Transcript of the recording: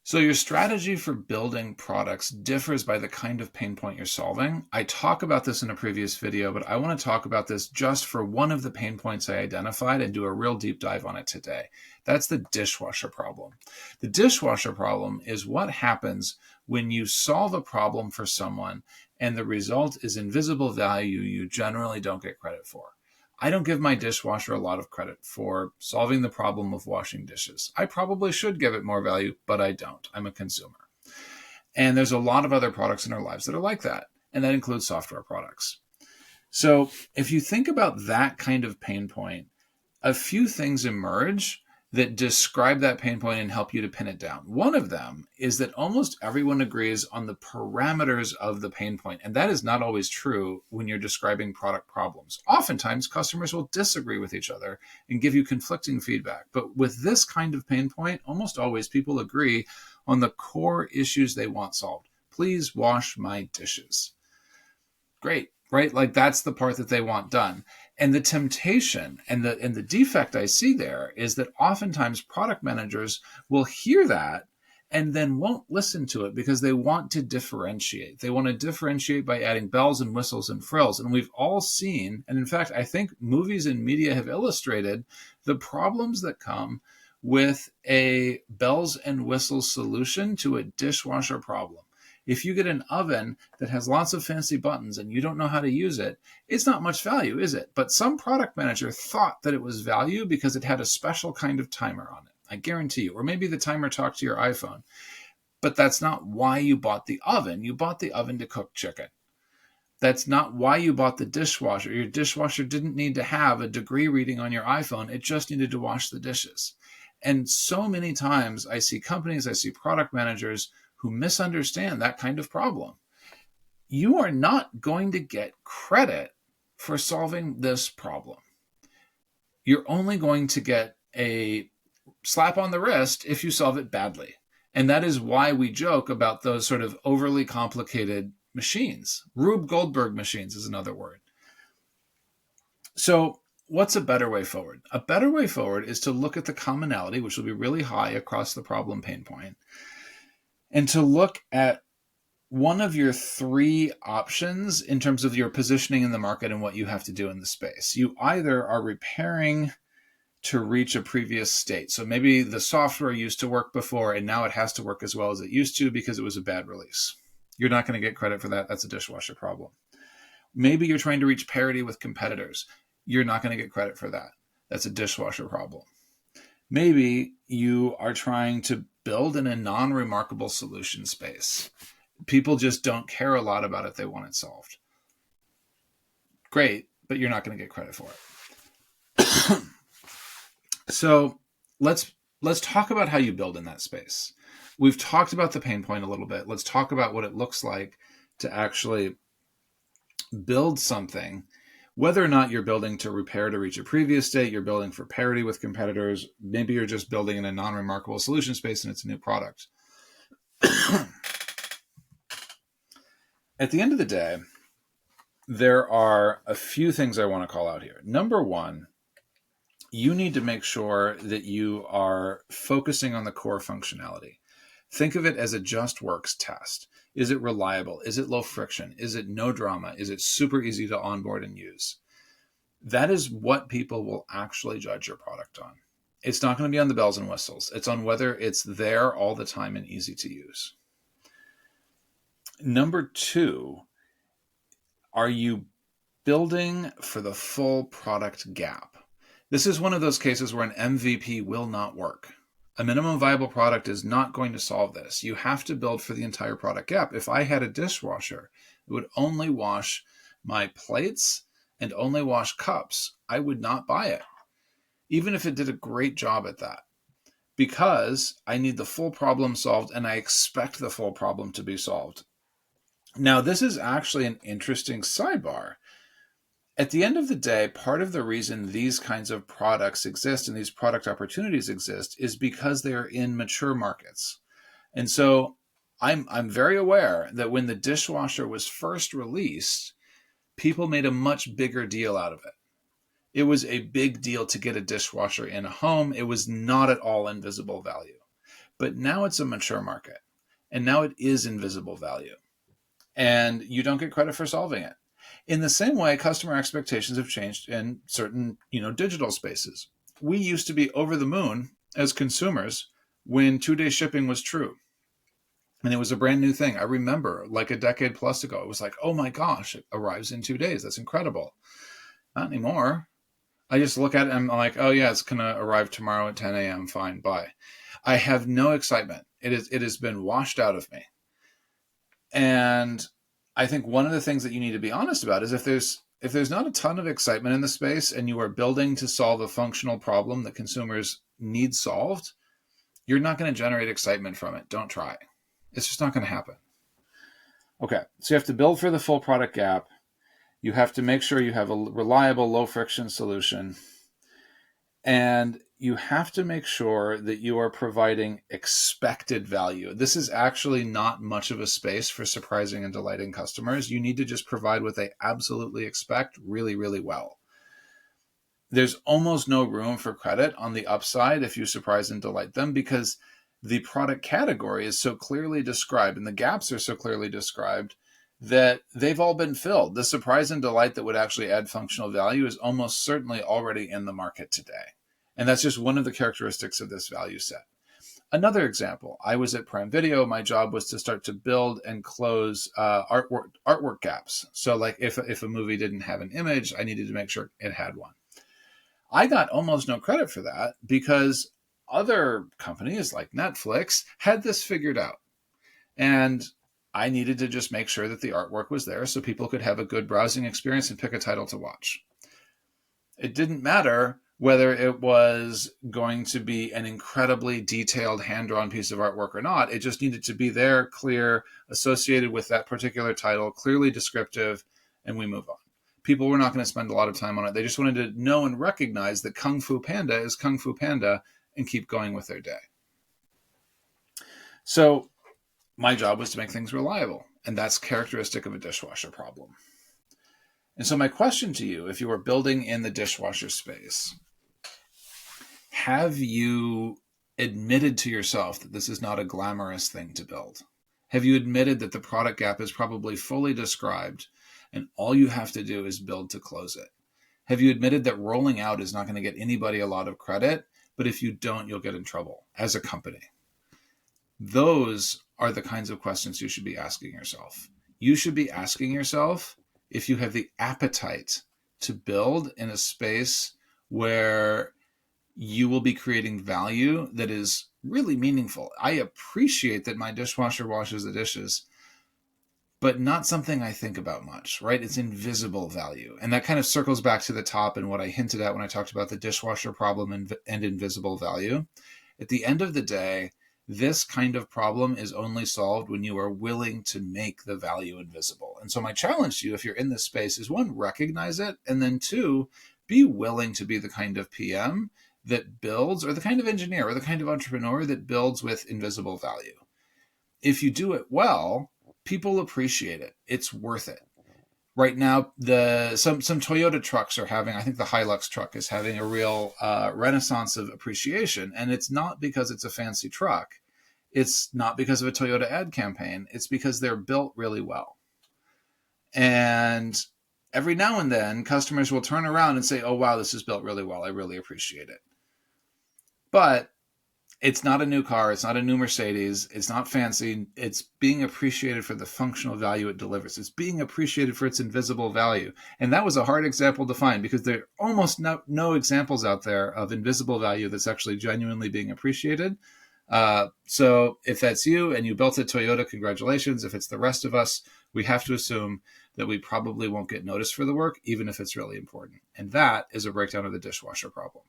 So your strategy for building products differs by the kind of pain point you're solving. I talk about this in a previous video, but I want to talk about this just for one of the pain points I identified and do a real deep dive on it today. That's the dishwasher problem. The dishwasher problem is what happens when you solve a problem for someone and the result is invisible value you generally don't get credit for. I don't give my dishwasher a lot of credit for solving the problem of washing dishes. I probably should give it more value, but I don't. I'm a consumer. And there's a lot of other products in our lives that are like that, and that includes software products. So if you think about that kind of pain point, a few things emerge that describe that pain point and help you to pin it down. One of them is that almost everyone agrees on the parameters of the pain point, and that is not always true when you're describing product problems. Oftentimes, customers will disagree with each other and give you conflicting feedback. But with this kind of pain point, almost always people agree on the core issues they want solved. Please wash my dishes. Great, right? Like that's the part that they want done. And the temptation and the defect I see there is that oftentimes product managers will hear that and then won't listen to it because they want to differentiate. They want to differentiate by adding bells and whistles and frills. And we've all seen, and in fact, I think movies and media have illustrated the problems that come with a bells and whistles solution to a dishwasher problem. If you get an oven that has lots of fancy buttons and you don't know how to use it, it's not much value, is it? But some product manager thought that it was value because it had a special kind of timer on it. I guarantee you. Or maybe the timer talked to your iPhone. But that's not why you bought the oven. You bought the oven to cook chicken. That's not why you bought the dishwasher. Your dishwasher didn't need to have a degree reading on your iPhone. It just needed to wash the dishes. And so many times I see companies, I see product managers who misunderstand that kind of problem. You are not going to get credit for solving this problem. You're only going to get a slap on the wrist if you solve it badly. And that is why we joke about those sort of overly complicated machines. Rube Goldberg machines is another word. So what's a better way forward? A better way forward is to look at the commonality, which will be really high across the problem pain point, and to look at one of your three options in terms of your positioning in the market and what you have to do in the space. You either are repairing to reach a previous state. So maybe the software used to work before and now it has to work as well as it used to because it was a bad release. You're not going to get credit for that. That's a dishwasher problem. Maybe you're trying to reach parity with competitors. You're not going to get credit for that. That's a dishwasher problem. Maybe you are trying to build in a non-remarkable solution space. People just don't care a lot about it. They want it solved. Great, but you're not going to get credit for it. So let's talk about how you build in that space. We've talked about the pain point a little bit. Let's talk about what it looks like to actually build something. Whether or not you're building to repair to reach a previous state, you're building for parity with competitors, maybe you're just building in a non-remarkable solution space and it's a new product. At the end of the day, there are a few things I want to call out here. Number one, you need to make sure that you are focusing on the core functionality. Think of it as a just works test. Is it reliable? Is it low friction? Is it no drama? Is it super easy to onboard and use? That is what people will actually judge your product on. It's not going to be on the bells and whistles. It's on whether it's there all the time and easy to use. Number two, are you building for the full product gap? This is one of those cases where an MVP will not work. A minimum viable product is not going to solve this. You have to build for the entire product gap. If I had a dishwasher, it would only wash my plates and only wash cups. I would not buy it, even if it did a great job at that, because I need the full problem solved and I expect the full problem to be solved. Now, this is actually an interesting sidebar. At the end of the day, part of the reason these kinds of products exist and these product opportunities exist is because they are in mature markets. And so I'm very aware that when the dishwasher was first released, people made a much bigger deal out of it. It was a big deal to get a dishwasher in a home. It was not at all invisible value. But now it's a mature market, and now it is invisible value, and you don't get credit for solving it. In the same way, customer expectations have changed in certain, digital spaces. We used to be over the moon as consumers when 2-day shipping was true. And it was a brand new thing. I remember like a decade plus ago, it was like, oh my gosh, it arrives in 2 days. That's incredible. Not anymore. I just look at it and I'm like, oh yeah, it's going to arrive tomorrow at 10 a.m. Fine, bye. I have no excitement. It has been washed out of me. And I think one of the things that you need to be honest about is if there's not a ton of excitement in the space and you are building to solve a functional problem that consumers need solved, you're not going to generate excitement from it. Don't try. It's just not going to happen. Okay, so you have to build for the full product gap. You have to make sure you have a reliable, low-friction solution. And you have to make sure that you are providing expected value. This is actually not much of a space for surprising and delighting customers. You need to just provide what they absolutely expect really, really well. There's almost no room for credit on the upside if you surprise and delight them, because the product category is so clearly described and the gaps are so clearly described that they've all been filled. The surprise and delight that would actually add functional value is almost certainly already in the market today. And that's just one of the characteristics of this value set. Another example, I was at Prime Video. My job was to start to build and close artwork gaps. So like if a movie didn't have an image, I needed to make sure it had one. I got almost no credit for that because other companies like Netflix had this figured out. And I needed to just make sure that the artwork was there so people could have a good browsing experience and pick a title to watch. It didn't matter whether it was going to be an incredibly detailed hand-drawn piece of artwork or not. It just needed to be there, clear, associated with that particular title, clearly descriptive, and we move on. People were not going to spend a lot of time on it. They just wanted to know and recognize that Kung Fu Panda is Kung Fu Panda and keep going with their day. So my job was to make things reliable, and that's characteristic of a dishwasher problem. And so my question to you, if you are building in the dishwasher space, have you admitted to yourself that this is not a glamorous thing to build? Have you admitted that the product gap is probably fully described and all you have to do is build to close it? Have you admitted that rolling out is not going to get anybody a lot of credit, but if you don't, you'll get in trouble as a company? Those are the kinds of questions you should be asking yourself. You should be asking yourself if you have the appetite to build in a space where you will be creating value that is really meaningful. I appreciate that my dishwasher washes the dishes, but not something I think about much, right? It's invisible value. And that kind of circles back to the top and what I hinted at when I talked about the dishwasher problem and invisible value. At the end of the day, this kind of problem is only solved when you are willing to make the value invisible. And so my challenge to you, if you're in this space, is one, recognize it. And then two, be willing to be the kind of PM that builds, or the kind of engineer or the kind of entrepreneur that builds with invisible value. If you do it well, people appreciate it. It's worth it. Right now, some Toyota trucks are having, I think the Hilux truck is having a real renaissance of appreciation. And it's not because it's a fancy truck. It's not because of a Toyota ad campaign. It's because they're built really well. And every now and then, customers will turn around and say, oh, wow, this is built really well. I really appreciate it. But it's not a new car. It's not a new Mercedes. It's not fancy. It's being appreciated for the functional value it delivers. It's being appreciated for its invisible value. And that was a hard example to find because there are almost no examples out there of invisible value that's actually genuinely being appreciated. So if that's you and you built a Toyota, congratulations. If it's the rest of us, we have to assume that we probably won't get noticed for the work, even if it's really important. And that is a breakdown of the dishwasher problem.